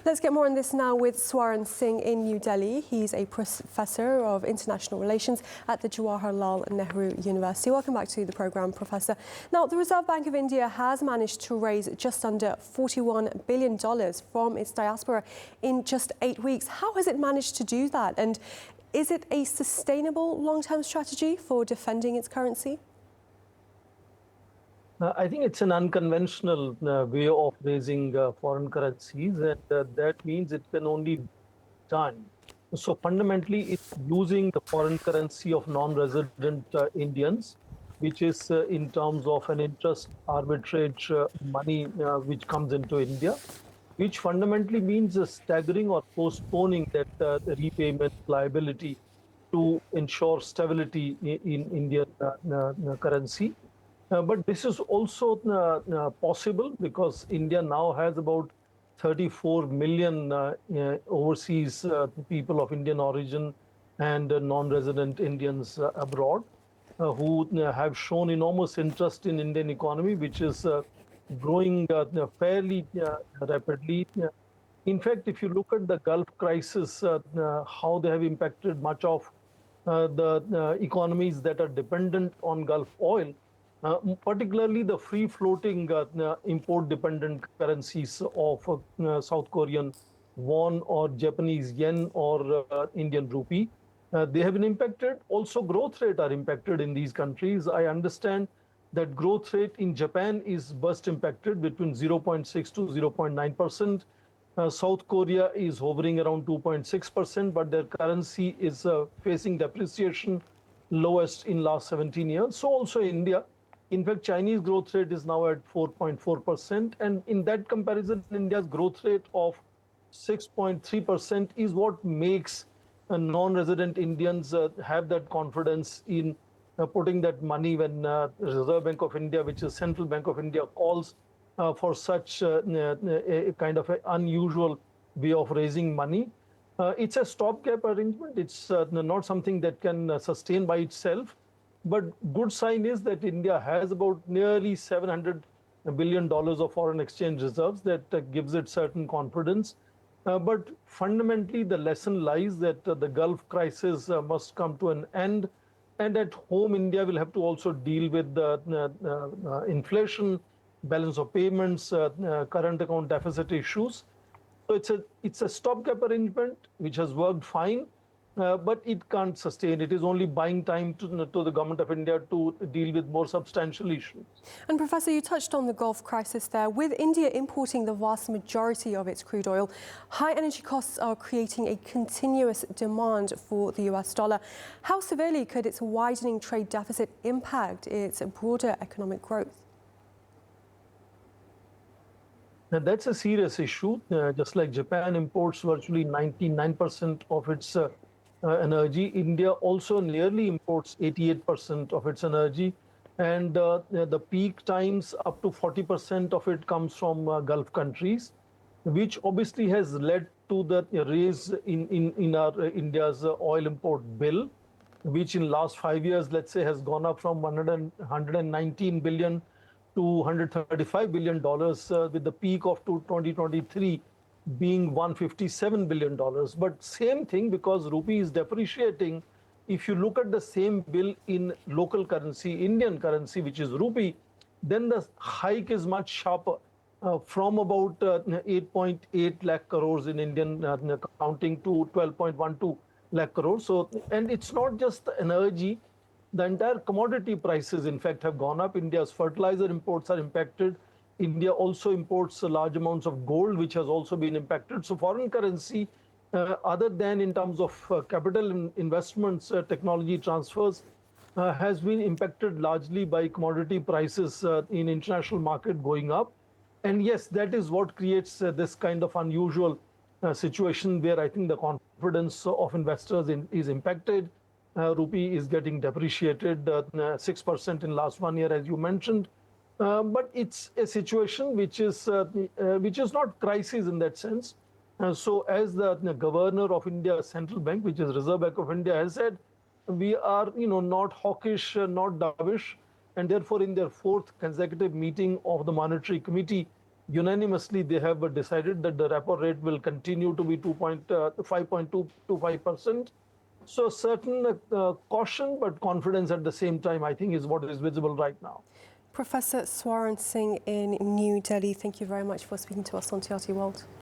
Let's get more on this now with Swaran Singh in New Delhi. He's a professor of international relations at the Jawaharlal Nehru University. Welcome back to the programme, Professor. Now, the Reserve Bank of India has managed to raise just under $41 billion from its diaspora in just 8 weeks. How has it managed to do that? And is it a sustainable long-term strategy for defending its currency? I think it's an unconventional way of raising foreign currencies, and that means it can only be done. So fundamentally, it's using the foreign currency of non-resident Indians, which is in terms of an interest arbitrage money which comes into India, which fundamentally means staggering or postponing that repayment liability to ensure stability in Indian currency. But this is also possible because India now has about 34 million overseas people of Indian origin and non-resident Indians abroad who have shown enormous interest in Indian economy, which is growing fairly rapidly. In fact, if you look at the Gulf crisis, how they have impacted much of the economies that are dependent on Gulf oil, particularly the free-floating import-dependent currencies of South Korean won or Japanese yen or Indian rupee. They have been impacted. Also, growth rate are impacted in these countries. I understand that growth rate in Japan is burst impacted between 0.6 to 0.9%. South Korea is hovering around 2.6%, but their currency is facing depreciation lowest in last 17 years. So also India. In fact, Chinese growth rate is now at 4.4%. And in that comparison, India's growth rate of 6.3% is what makes non-resident Indians have that confidence in putting that money when Reserve Bank of India, which is Central Bank of India, calls for such a kind of an unusual way of raising money. It's a stopgap arrangement. It's not something that can sustain by itself. But good sign is that India has about nearly $700 billion of foreign exchange reserves that gives it certain confidence. But fundamentally, the lesson lies that the Gulf crisis must come to an end. And at home, India will have to also deal with the inflation, balance of payments, current account deficit issues. So it's a stopgap arrangement which has worked fine. But it can't sustain. It is only buying time to the government of India to deal with more substantial issues. And Professor, you touched on the Gulf crisis there. With India importing the vast majority of its crude oil, high energy costs are creating a continuous demand for the US dollar. How severely could its widening trade deficit impact its broader economic growth? Now, that's a serious issue. Just like Japan imports virtually 99% of its energy, India also nearly imports 88% of its energy, and the peak times up to 40% of it comes from Gulf countries, which obviously has led to the raise in our India's oil import bill, which in last 5 years, let's say, has gone up from 119 billion to $135 billion, with the peak of 2023 being $157 billion. But same thing, because rupee is depreciating, if you look at the same bill in local currency, Indian currency, which is rupee, then the hike is much sharper, from about 8.8 lakh crores in Indian accounting to 12.12 lakh crores. So, and it's not just the energy, the entire commodity prices, in fact, have gone up. India's fertilizer imports are impacted. India also imports large amounts of gold, which has also been impacted. So foreign currency, other than in terms of capital investments, technology transfers, has been impacted largely by commodity prices in international market going up. And yes, that is what creates this kind of unusual situation where I think the confidence of investors is impacted. Rupee is getting depreciated 6% in last 1 year, as you mentioned. But it's a situation which is not crisis in that sense. So as the governor of India's central bank, which is Reserve Bank of India, has said, we are not hawkish, not dovish, and therefore in their fourth consecutive meeting of the monetary committee, unanimously they have decided that the repo rate will continue to be 5.225%. So certain caution, but confidence at the same time, I think, is what is visible right now. Professor Swaran Singh in New Delhi, thank you very much for speaking to us on TRT World.